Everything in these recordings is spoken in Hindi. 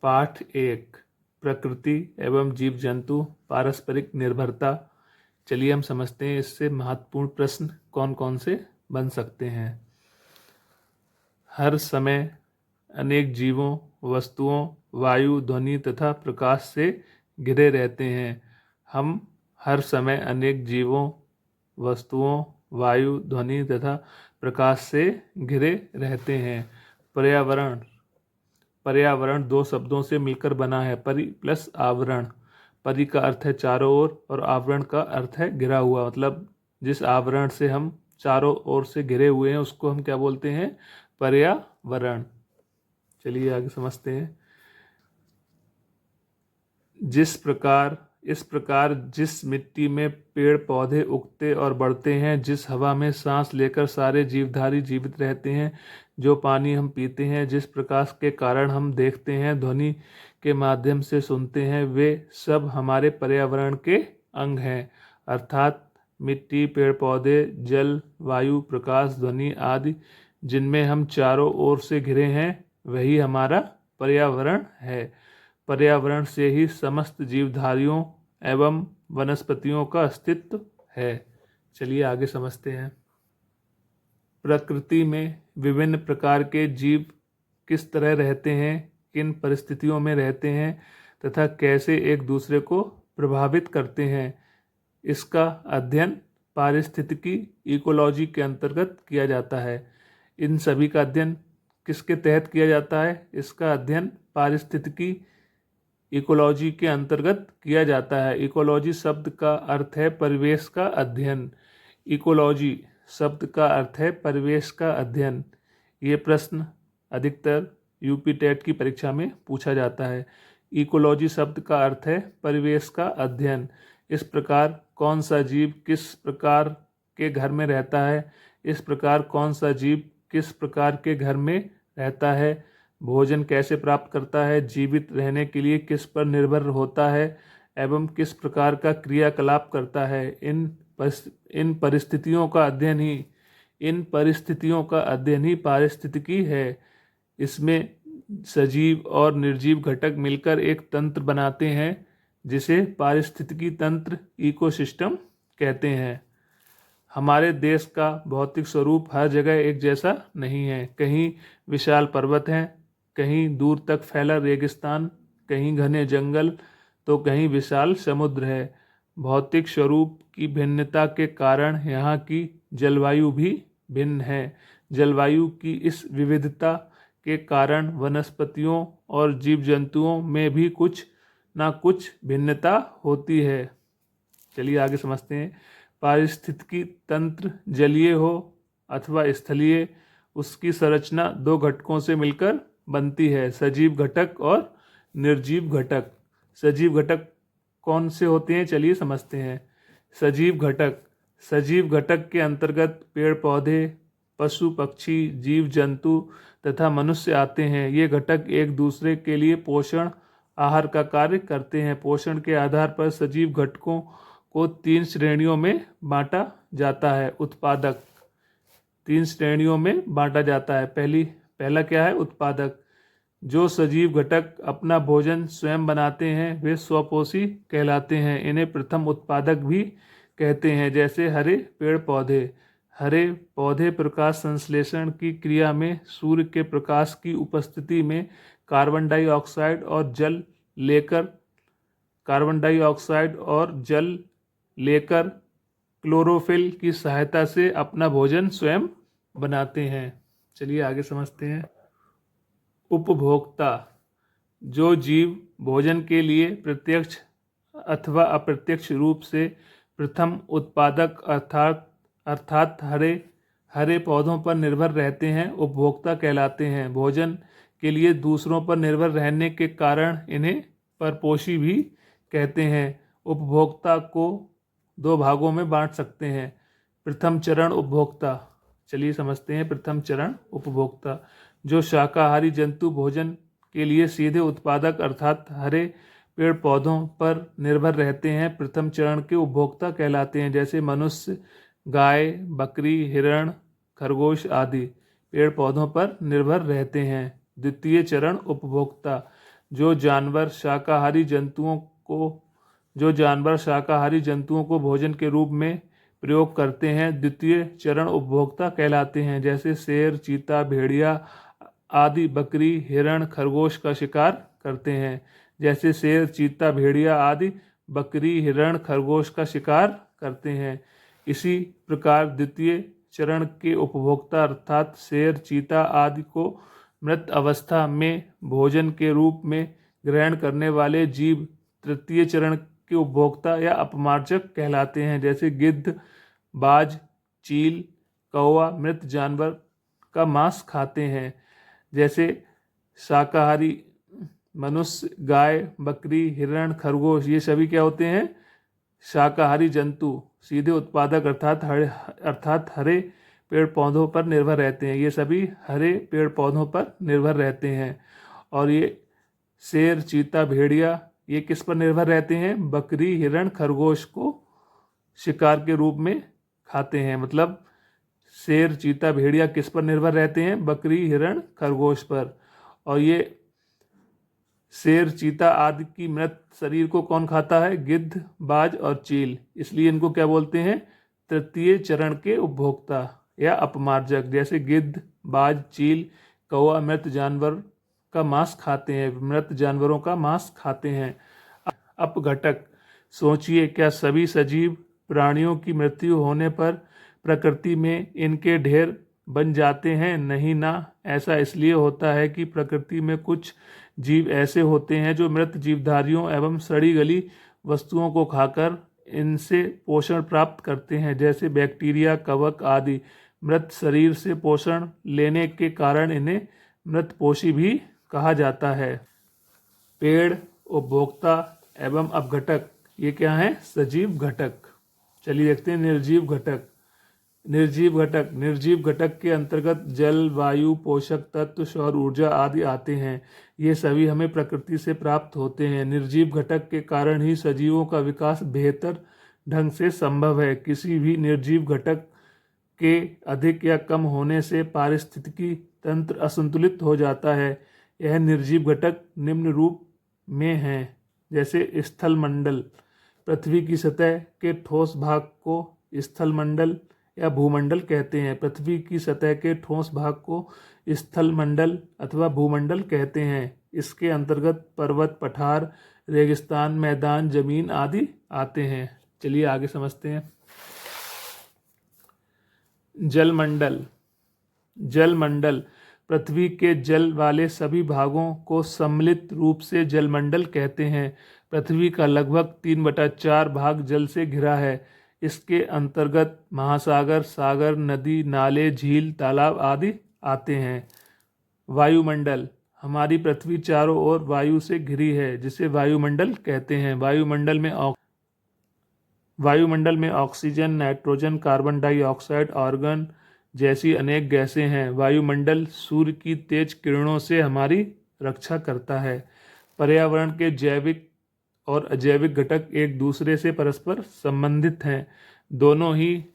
पाठ 1 प्रकृति एवं जीव जंतु पारस्परिक निर्भरता। चलिए हम समझते हैं इससे महत्वपूर्ण प्रश्न कौन कौन से बन सकते हैं। हर समय अनेक जीवों, वस्तुओं, वायु, ध्वनि तथा प्रकाश से घिरे रहते हैं। हम हर समय अनेक जीवों, वस्तुओं, वायु, ध्वनि तथा प्रकाश से घिरे रहते हैं। पर्यावरण पर्यावरण दो शब्दों से मिलकर बना है, परि प्लस आवरण। परि का अर्थ है चारों ओर और आवरण का अर्थ है घिरा हुआ। मतलब जिस आवरण से हम चारों ओर से घिरे हुए हैं उसको हम क्या बोलते हैं? पर्यावरण। चलिए आगे समझते हैं। इस प्रकार जिस मिट्टी में पेड़ पौधे उगते और बढ़ते हैं, जिस हवा में सांस लेकर सारे जीवधारी जीवित रहते हैं, जो पानी हम पीते हैं, जिस प्रकाश के कारण हम देखते हैं, ध्वनि के माध्यम से सुनते हैं, वे सब हमारे पर्यावरण के अंग हैं। अर्थात मिट्टी, पेड़ पौधे, जल, वायु, प्रकाश, ध्वनि आदि जिनमें हम चारों ओर से घिरे हैं वही हमारा पर्यावरण है। पर्यावरण से ही समस्त जीवधारियों एवं वनस्पतियों का अस्तित्व है। चलिए आगे समझते हैं। प्रकृति में विभिन्न प्रकार के जीव किस तरह रहते हैं, किन परिस्थितियों में रहते हैं तथा कैसे एक दूसरे को प्रभावित करते हैं, इसका अध्ययन पारिस्थितिकी इकोलॉजी के अंतर्गत किया जाता है। इन सभी का अध्ययन किसके तहत किया जाता है? इसका अध्ययन पारिस्थितिकी इकोलॉजी के अंतर्गत किया जाता है। इकोलॉजी शब्द का अर्थ है परिवेश का अध्ययन। इकोलॉजी शब्द का अर्थ है परिवेश का अध्ययन। ये प्रश्न अधिकतर यूपी टेट की परीक्षा में पूछा जाता है। इकोलॉजी शब्द का अर्थ है परिवेश का अध्ययन। इस प्रकार कौन सा जीव किस प्रकार के घर में रहता है, इस प्रकार कौन सा जीव किस प्रकार के घर में रहता है, भोजन कैसे प्राप्त करता है, जीवित रहने के लिए किस पर निर्भर होता है एवं किस प्रकार का क्रियाकलाप करता है, इन परिस्थितियों का अध्ययन ही पारिस्थितिकी है। इसमें सजीव और निर्जीव घटक मिलकर एक तंत्र बनाते हैं जिसे पारिस्थितिकी तंत्र इकोसिस्टम कहते हैं। हमारे देश का भौतिक स्वरूप हर जगह एक जैसा नहीं है। कहीं विशाल पर्वत हैं, कहीं दूर तक फैला रेगिस्तान, कहीं घने जंगल तो कहीं विशाल समुद्र है। भौतिक स्वरूप की भिन्नता के कारण यहाँ की जलवायु भी भिन्न है। जलवायु की इस विविधता के कारण वनस्पतियों और जीव जंतुओं में भी कुछ ना कुछ भिन्नता होती है। चलिए आगे समझते हैं। पारिस्थितिकी तंत्र जलीय हो अथवा स्थलीय, उसकी संरचना दो घटकों से मिलकर बनती है, सजीव घटक और निर्जीव घटक। सजीव घटक कौन से होते हैं? चलिए समझते हैं। सजीव घटक के अंतर्गत पेड़ पौधे, पशु पक्षी, जीव जंतु तथा मनुष्य आते हैं। ये घटक एक दूसरे के लिए पोषण आहार का कार्य करते हैं। पोषण के आधार पर सजीव घटकों को तीन श्रेणियों में बांटा जाता है। उत्पादक। तीन श्रेणियों में बांटा जाता है। पहला क्या है? उत्पादक। जो सजीव घटक अपना भोजन स्वयं बनाते हैं वे स्वपोषी कहलाते हैं। इन्हें प्रथम उत्पादक भी कहते हैं। जैसे हरे पेड़ पौधे। हरे पौधे प्रकाश संश्लेषण की क्रिया में सूर्य के प्रकाश की उपस्थिति में कार्बन डाइऑक्साइड और जल लेकर क्लोरोफिल की सहायता से अपना भोजन स्वयं बनाते हैं। चलिए आगे समझते हैं। उपभोक्ता। जो जीव भोजन के लिए प्रत्यक्ष अथवा अप्रत्यक्ष रूप से प्रथम उत्पादक अर्थात हरे पौधों पर निर्भर रहते हैं, उपभोक्ता कहलाते हैं। भोजन के लिए दूसरों पर निर्भर रहने के कारण इन्हें परपोषी भी कहते हैं। उपभोक्ता को दो भागों में बांट सकते हैं। प्रथम चरण उपभोक्ता। चलिए समझते हैं। प्रथम चरण उपभोक्ता जो शाकाहारी जंतु भोजन के लिए सीधे उत्पादक अर्थात हरे पेड़ पौधों पर निर्भर रहते हैं, प्रथम चरण के उपभोक्ता कहलाते हैं। जैसे मनुष्य, गाय, बकरी, हिरण, खरगोश आदि पेड़ पौधों पर निर्भर रहते हैं। द्वितीय चरण उपभोक्ता जो जानवर शाकाहारी जंतुओं को भोजन के रूप में प्रयोग करते हैं द्वितीय चरण उपभोक्ता कहलाते हैं। जैसे शेर, चीता, भेड़िया आदि बकरी, हिरण, खरगोश का शिकार करते हैं। जैसे शेर, चीता, भेड़िया आदि बकरी, हिरण, खरगोश का शिकार करते हैं। इसी प्रकार द्वितीय चरण के उपभोक्ता अर्थात शेर, चीता आदि को मृत अवस्था में भोजन के रूप में ग्रहण करने वाले जीव तृतीय चरण के उपभोक्ता या अपमार्जक कहलाते हैं। जैसे गिद्ध, बाज, चील, कौवा मृत जानवर का मांस खाते हैं। जैसे शाकाहारी मनुष्य, गाय, बकरी, हिरण, खरगोश ये सभी क्या होते हैं? शाकाहारी जंतु सीधे उत्पादक अर्थात हरे पेड़ पौधों पर निर्भर रहते हैं। ये सभी हरे पेड़ पौधों पर निर्भर रहते हैं। और ये शेर, चीता, भेड़िया ये किस पर निर्भर रहते हैं? बकरी, हिरण, खरगोश को शिकार के रूप में खाते हैं। मतलब शेर, चीता, भेड़िया किस पर निर्भर रहते हैं? बकरी, हिरण, खरगोश पर। और ये शेर, चीता आदि की मृत शरीर को कौन खाता है? गिद्ध, बाज और चील। इसलिए इनको क्या बोलते हैं? तृतीय चरण के उपभोक्ता या अपमार्जक। जैसे गिद्ध, बाज, चील, कौवा मृत जानवर का मांस खाते हैं, मृत जानवरों का मांस खाते हैं। अपघटक, सोचिए क्या सभी सजीव प्राणियों की मृत्यु होने पर प्रकृति में इनके ढेर बन जाते हैं? नहीं ना। ऐसा इसलिए होता है कि प्रकृति में कुछ जीव ऐसे होते हैं जो मृत जीवधारियों एवं सड़ी गली वस्तुओं को खाकर इनसे पोषण प्राप्त करते हैं। जैसे बैक्टीरिया, कवक आदि मृत शरीर से पोषण लेने के कारण इन्हें मृतपोषी भी कहा जाता है। पेड़, उपभोक्ता एवं अपघटक ये क्या हैं? सजीव घटक। चलिए देखते हैं निर्जीव घटक। निर्जीव घटक के अंतर्गत जल, वायु, पोषक तत्व, सौर ऊर्जा आदि आते हैं। ये सभी हमें प्रकृति से प्राप्त होते हैं। निर्जीव घटक के कारण ही सजीवों का विकास बेहतर ढंग से संभव है। किसी भी निर्जीव घटक के अधिक या कम होने से पारिस्थितिकी तंत्र असंतुलित हो जाता है। यह निर्जीव घटक निम्न रूप में हैं। जैसे स्थल मंडल, पृथ्वी की सतह के ठोस भाग को स्थल मंडल या भूमंडल कहते हैं। पृथ्वी की सतह के ठोस भाग को स्थल मंडल अथवा भूमंडल कहते हैं। इसके अंतर्गत पर्वत, पठार, रेगिस्तान, मैदान, जमीन आदि आते हैं। चलिए आगे समझते हैं। जलमंडल पृथ्वी के जल वाले सभी भागों को सम्मिलित रूप से जलमंडल कहते हैं। पृथ्वी का लगभग 3/4 भाग जल से घिरा है। इसके अंतर्गत महासागर, सागर, नदी, नाले, झील, तालाब आदि आते हैं। वायुमंडल, हमारी पृथ्वी चारों ओर वायु से घिरी है, जिसे वायुमंडल कहते हैं। वायुमंडल में oxygen, nitrogen, carbon dioxide, argon जैसी अनेक गैसें हैं। वायुमंडल सूर्य की तेज किरणों से हमारी रक्षा करता है। पर्यावरण के जैविक और अजैविक घटक एक दूसरे से परस्पर संबंधित हैं। दोनों ही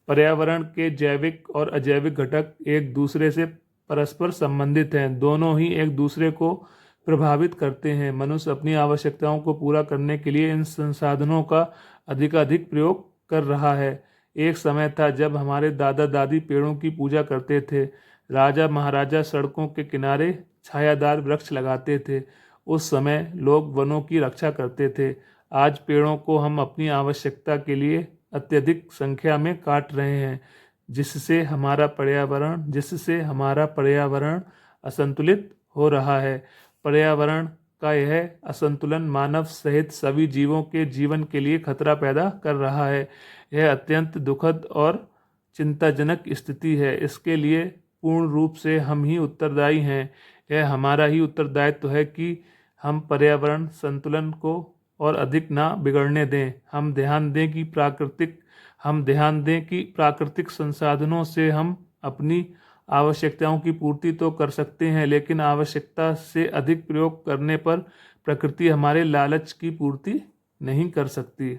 पर्यावरण के जैविक और अजैविक घटक एक दूसरे से परस्पर संबंधित हैं। दोनों ही एक दूसरे को प्रभावित करते हैं। मनुष्य अपनी आवश्यकताओं को पूरा करने के लिए इन संसाधनों का अधिकाधिक प्रयोग कर रहा है। एक समय था जब हमारे दादा दादी पेड़ों की पूजा करते थे। राजा महाराजा सड़कों के किनारे छायादार वृक्ष लगाते थे। उस समय लोग वनों की रक्षा करते थे। आज पेड़ों को हम अपनी आवश्यकता के लिए अत्यधिक संख्या में काट रहे हैं, जिससे हमारा पर्यावरण असंतुलित हो रहा है। पर्यावरण का यह असंतुलन मानव सहित सभी जीवों के जीवन के लिए खतरा पैदा कर रहा है। यह अत्यंत दुखद और चिंताजनक स्थिति है। इसके लिए पूर्ण रूप से हम ही उत्तरदायी हैं। यह हमारा ही उत्तरदायित्व है कि हम पर्यावरण संतुलन को और अधिक ना बिगड़ने दें। हम ध्यान दें कि प्राकृतिक संसाधनों से हम अपनी आवश्यकताओं की पूर्ति तो कर सकते हैं, लेकिन आवश्यकता से अधिक प्रयोग करने पर प्रकृति हमारे लालच की पूर्ति नहीं कर सकती।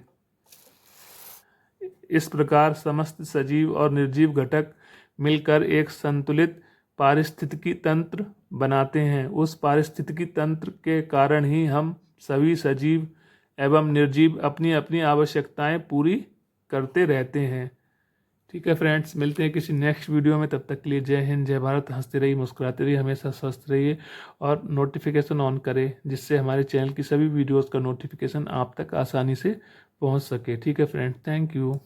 इस प्रकार समस्त सजीव और निर्जीव घटक मिलकर एक संतुलित पारिस्थितिकी तंत्र बनाते हैं, उस पारिस्थितिकी तंत्र के कारण ही हम सभी सजीव एवं निर्जीव अपनी अपनी आवश्यकताएं पूरी करते रहते हैं। ठीक है फ्रेंड्स, मिलते हैं किसी नेक्स्ट वीडियो में। तब तक के लिए जय हिंद, जय भारत। हंसते रहिए, मुस्कुराते रहिए, हमेशा स्वस्थ रहिए और नोटिफिकेशन ऑन करें जिससे हमारे चैनल की सभी वीडियोस का नोटिफिकेशन आप तक आसानी से पहुंच सके। ठीक है फ्रेंड्स, थैंक यू।